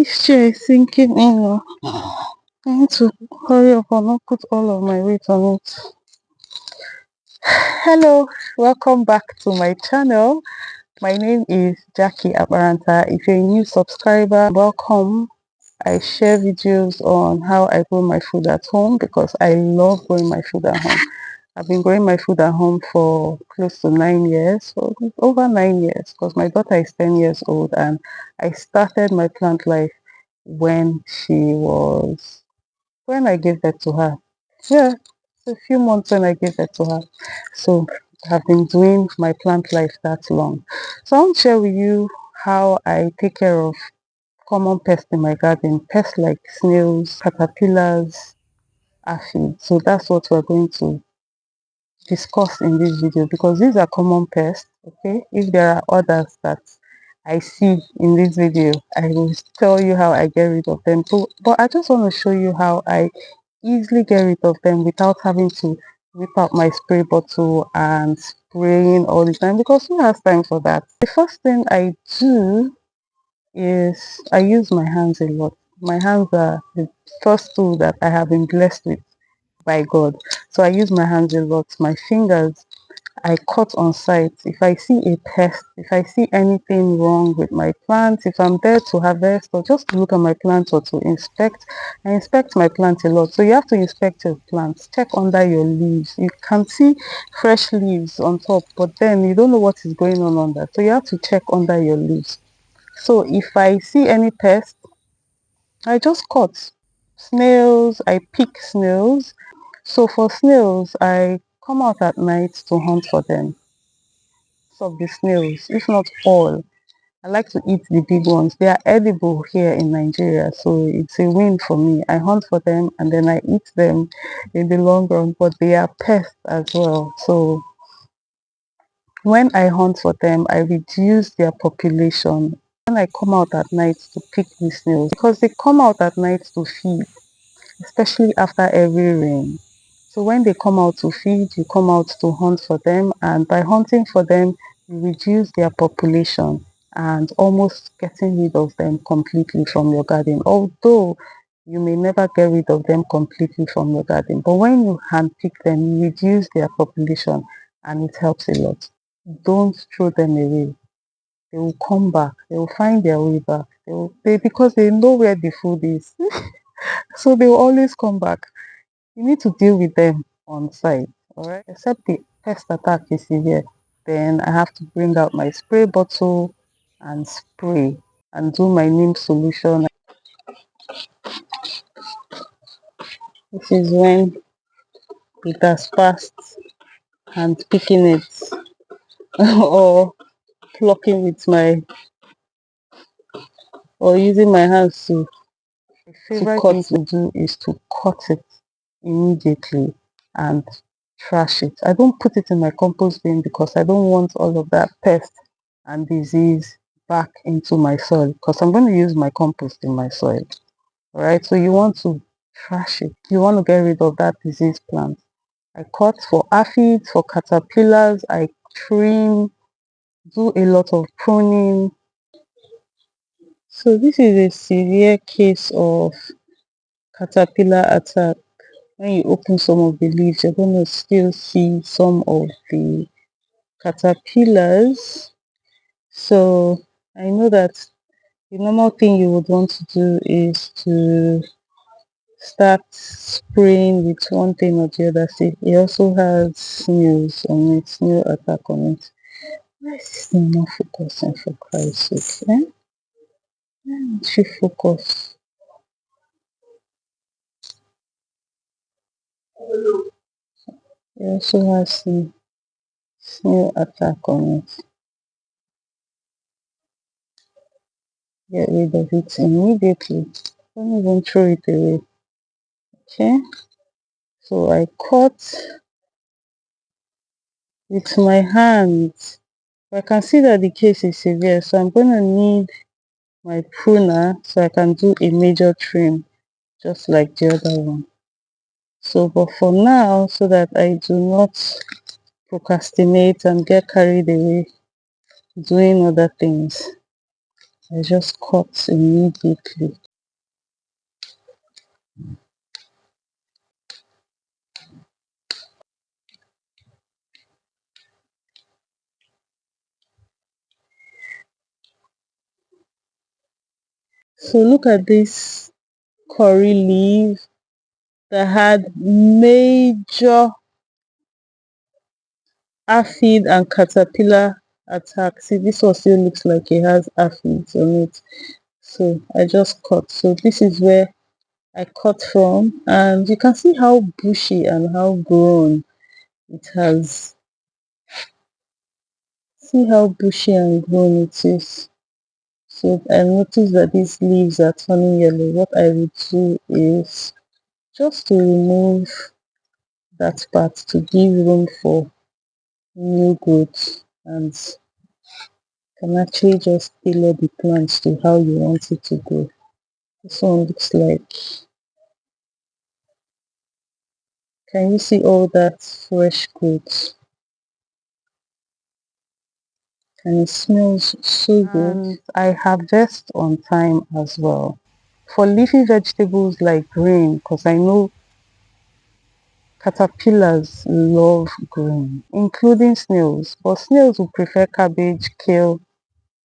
This chair is sinking in. I need to hurry up and not put all of my weight on it. Hello, welcome back to my channel. My name is Jackie Abaranta. If you're a new subscriber, welcome. I share videos on how I grow my food at home because I love growing my food at home. I've been growing my food at home for close to 9 years, so over 9 years, because my daughter is 10 years old and I started my plant life when I gave birth to her. Yeah, a few months when I gave birth to her. So I've been doing my plant life that long. So I want to share with you how I take care of common pests in my garden. Pests like snails, caterpillars, aphids. So that's what we're going to discuss in this video because these are common pests. Okay, if there are others that I see in this video, I will tell you how I get rid of them too. But I just want to show you how I easily get rid of them without having to whip out my spray bottle and spraying all the time, because who has time for that? The first thing I do is I use my hands a lot. My hands are the first tool that I have been blessed with by God. So I use my hands a lot. My fingers, I cut on sight. If I see a pest, if I see anything wrong with my plant, if I'm there to harvest or just to look at my plant or to inspect, I inspect my plant a lot. So you have to inspect your plants. Check under your leaves. You can see fresh leaves on top, but then you don't know what is going on under. So you have to check under your leaves. So if I see any pest, I just cut. Snails, I pick snails. So for snails, I come out at night to hunt for them. Some of the snails, if not all. I like to eat the big ones. They are edible here in Nigeria, so it's a win for me. I hunt for them and then I eat them in the long run, but they are pests as well. So when I hunt for them, I reduce their population. When I come out at night to pick these snails, because they come out at night to feed, especially after every rain. So when they come out to feed, you come out to hunt for them, and by hunting for them, you reduce their population and almost getting rid of them completely from your garden. Although you may never get rid of them completely from your garden, but when you handpick them, you reduce their population and it helps a lot. Don't throw them away. They will come back. They will find their way back. Because they know where the food is. So they will always come back. You need to deal with them on site, alright? Except the pest attack is severe. Then I have to bring out my spray bottle and spray and do my neem solution. This is when it has passed and picking it or plucking with my or using my hands to favorite thing to do is to cut it immediately and trash it. I don't put it in my compost bin because I don't want all of that pest and disease back into my soil, because I'm going to use my compost in my soil. Alright, so you want to trash it. You want to get rid of that diseased plant. I cut for aphids, for caterpillars, I trim, do a lot of pruning. So this is a severe case of caterpillar attack. When you open some of the leaves, you're going to still see some of the caterpillars. So I know that the normal thing you would want to do is to start spraying with one thing or the other. See, it also has snails on it, snail attack on it. Why is this thing not focusing, for Christ's sake? Eh? Why don't you focus? It also has some snail attack on it. Get rid of it immediately. Don't even throw it away. Okay, so I cut with my hands. I can see that the case is severe, so I'm going to need my pruner so I can do a major trim just like the other one. So but for now, so that I do not procrastinate and get carried away doing other things, I just cut immediately. So look at this curry leaf that had major aphid and caterpillar attack. See, this one still looks like it has aphids on it. So I just cut. So this is where I cut from, and you can see how bushy and how grown it has. See how bushy and grown it is. So I notice that these leaves are turning yellow. What I will do is just to remove that part to give room for new growth, and can actually just tailor the plants to how you want it to grow. This one looks like, can you see all that fresh growth? And it smells so good. And I harvest on time as well. For leafy vegetables like green, because I know caterpillars love green, including snails. But snails will prefer cabbage, kale,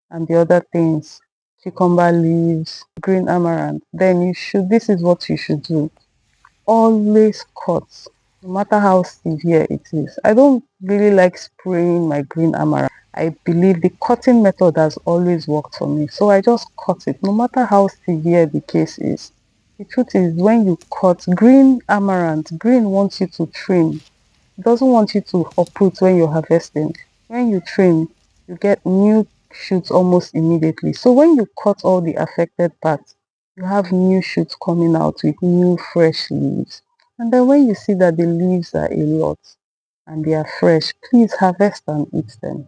and the other things, cucumber leaves, green amaranth. Then this is what you should do. Always cut, no matter how severe it is. I don't really like spraying my green amaranth. I believe the cutting method has always worked for me. So I just cut it, no matter how severe the case is. The truth is, when you cut green amaranth, green wants you to trim. It doesn't want you to uproot when you're harvesting. When you trim, you get new shoots almost immediately. So when you cut all the affected parts, you have new shoots coming out with new fresh leaves. And then when you see that the leaves are a lot and they are fresh, please harvest and eat them.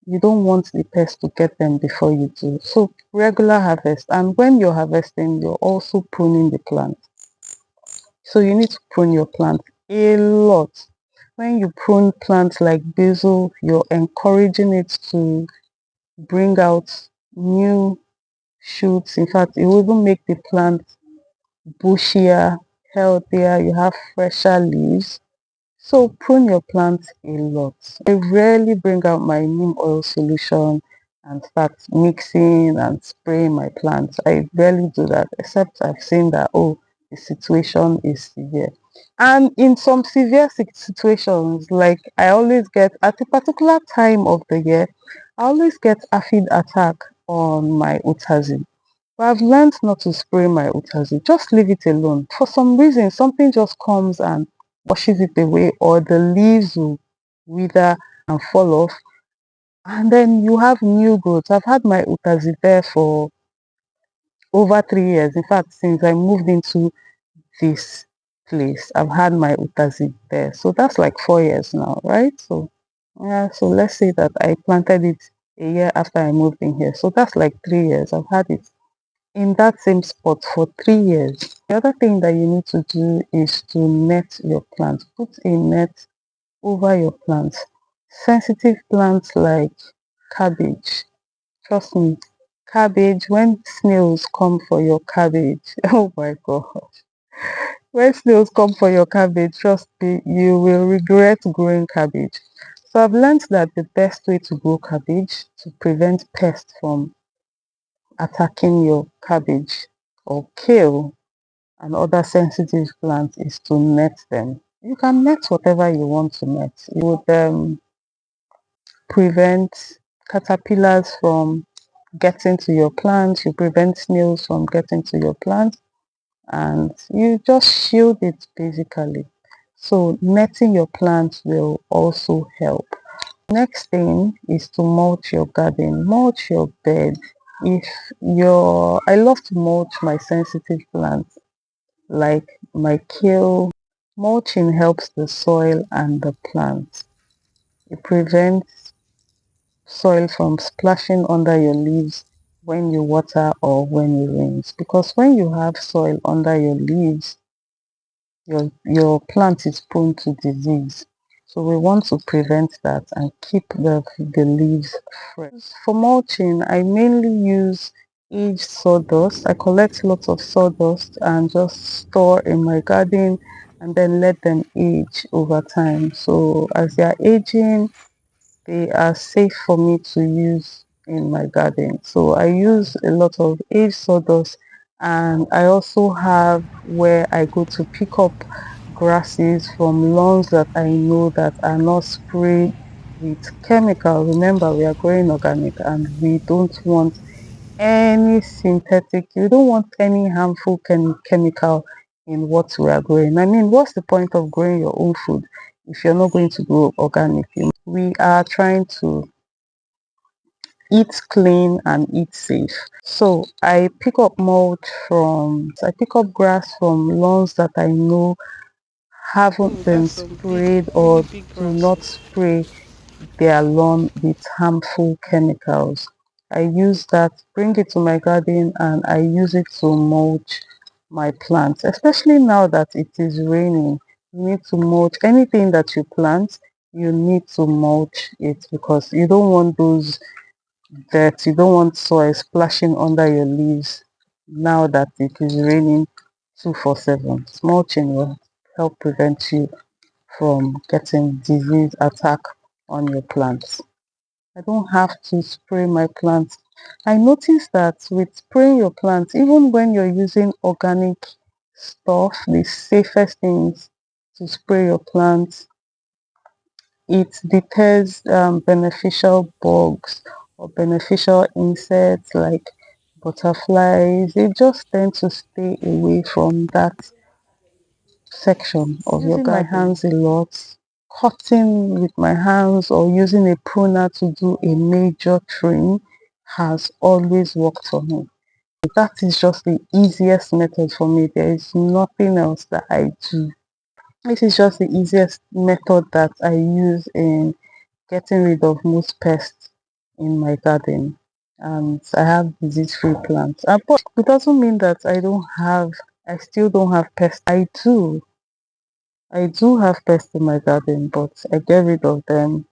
You don't want the pest to get them before you do. So regular harvest. And when you're harvesting, you're also pruning the plant. So you need to prune your plant a lot. When you prune plants like basil, you're encouraging it to bring out new shoots. In fact, it will even make the plant bushier, healthier. You have fresher leaves. So prune your plants a lot. I rarely bring out my neem oil solution and start mixing and spraying my plants. I rarely do that, except I've seen that, oh, the situation is severe. And in some severe situations, like I always get at a particular time of the year, I always get aphid attack on my utazi. But I've learned not to spray my utazi. Just leave it alone. For some reason, something just comes and washes it away, or the leaves will wither and fall off. And then you have new growth. I've had my utazi there for over 3 years. In fact, since I moved into this place, I've had my utazi there. So that's like 4 years now, right? So yeah, so let's say that I planted it a year after I moved in here. So that's like 3 years. I've had it in that same spot for 3 years. The other thing that you need to do is to net your plants. Put a net over your plants. Sensitive plants like cabbage. Trust me, cabbage, when snails come for your cabbage, oh my god. When snails come for your cabbage, trust me, you will regret growing cabbage. So I've learned that the best way to grow cabbage to prevent pests from attacking your cabbage or kale and other sensitive plants is to net them. You can net whatever you want to net. It would prevent caterpillars from getting to your plant, you prevent snails from getting to your plant, and you just shield it basically. So netting your plants will also help. Next thing is to mulch your garden, mulch your bed. If I love to mulch my sensitive plants like my kale. Mulching helps the soil and the plants. It prevents soil from splashing under your leaves when you water or when it rains. Because when you have soil under your leaves, your plant is prone to disease. So we want to prevent that and keep the leaves fresh. For mulching, I mainly use aged sawdust. I collect lots of sawdust and just store in my garden and then let them age over time. So as they are aging, they are safe for me to use in my garden. So I use a lot of aged sawdust, and I also have where I go to pick up grasses from lawns that I know that are not sprayed with chemical. Remember, we are growing organic and we don't want any synthetic, you don't want any harmful chemical in what we are growing. I mean, what's the point of growing your own food if you're not going to grow organic? We are trying to eat clean and eat safe. So I pick up grass from lawns that I know haven't been That's some big, sprayed really or big do not grasses. spray their lawn with harmful chemicals. I use that, bring it to my garden, and I use it to mulch my plants, especially now that it is raining. You need to mulch anything that you plant. You need to mulch it because you don't want those dirt, you don't want soil splashing under your leaves now that it is raining 247. Mulching will help prevent you from getting disease attack on your plants. I don't have to spray my plants. I noticed that with spraying your plants, even when you're using organic stuff, the safest things to spray your plants, it deters beneficial bugs or beneficial insects like butterflies. They just tend to stay away from that section of your garden. Using my hands a lot, cutting with my hands or using a pruner to do a major trim has always worked for me. That is just the easiest method for me. There is nothing else that I do. This is just the easiest method that I use in getting rid of most pests in my garden. And I have disease-free plants. But it doesn't mean that I still don't have pests. I do have pests in my garden, but I get rid of them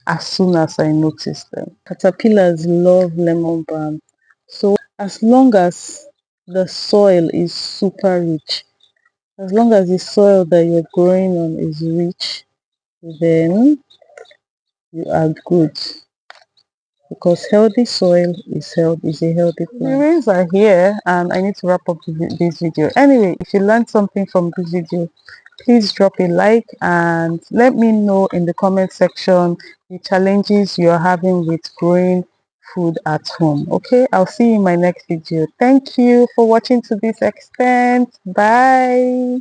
as soon as I notice them. Caterpillars love lemon balm. So as long as the soil is super rich, as long as the soil that you're growing on is rich, then you are good. Because healthy soil is a healthy plant. The rains are here and I need to wrap up this video. Anyway, if you learned something from this video, please drop a like and let me know in the comment section the challenges you're having with growing food at home. Okay, I'll see you in my next video. Thank you for watching to this extent. Bye.